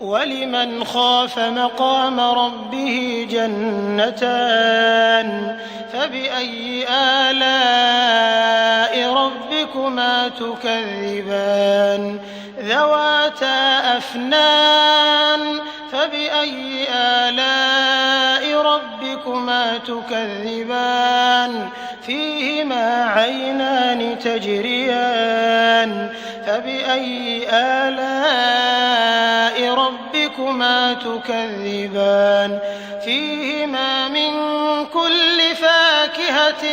ولمن خاف مقام ربه جنتان فبأي آلاء ربكما تكذبان ذواتا أفنان فبأي آلاء ربكما تكذبان فيهما عينان تجريان فبأي آلاء ربكما تكذبان فيهما من كل فاكهة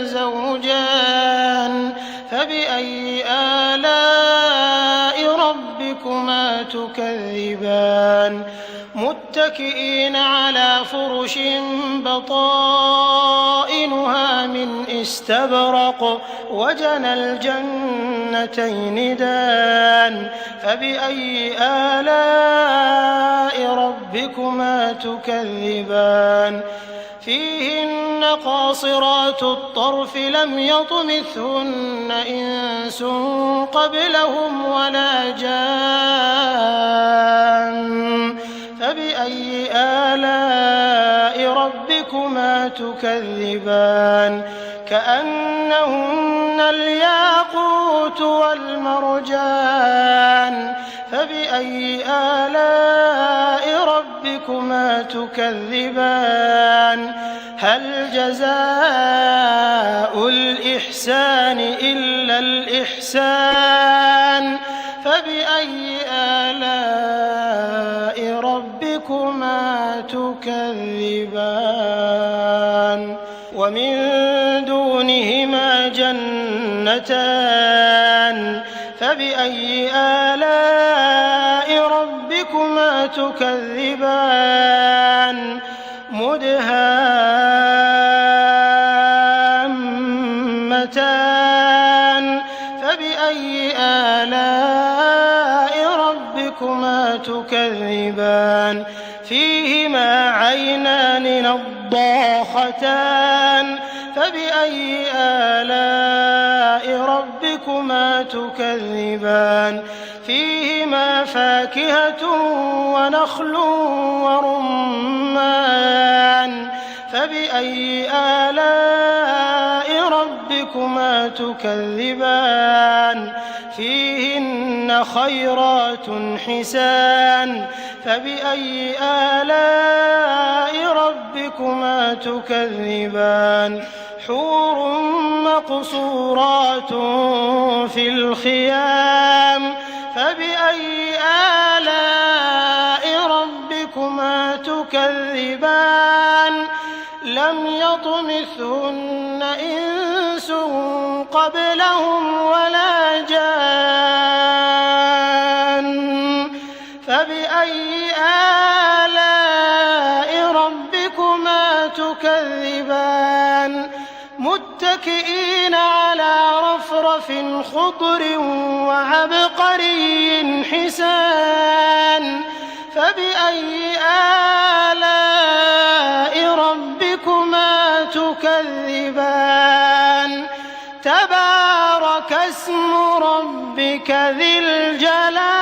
زوجان فبأي آلاء ربكما تكذبان متكئين على فرش بطائنها من استبرق وجنى الجنتين دان فبأي آلاء ربكما تكذبان فيهن قاصرات الطرف لم يطمثهن إنس قبلهم ولا جان فبأي آلاء ربكما تكذبان كأنهن الياقوت والمرجان فبأي آلاء ربكما تكذبان هل جزاء الإحسان إلا الإحسان فبأي آلاء ربكما تكذبان ومن دونهما جنتان فبأي آلاء ربكما تكذبان مدهامتان فبأي آلاء ربكما تكذبان فيهما عينان نضاختان فبأي آلاء ربكما تكذبان فيهما فاكهة ونخل ورمان فبأي آلاء ربكما تكذبان فيهن خيرات حسان فبأي آلاء ربكما تكذبان حور مقصورات في الخيام فبأي آلاء ربكما تكذبان لم يطمثهن إنس قبلهم ولا جان فبأي آلاء ربكما تكذبان متكئين على رفرف خضر وعبقري حسان فبأي آلاء ربكما تكذبان تبارك اسم ربك ذي الجلال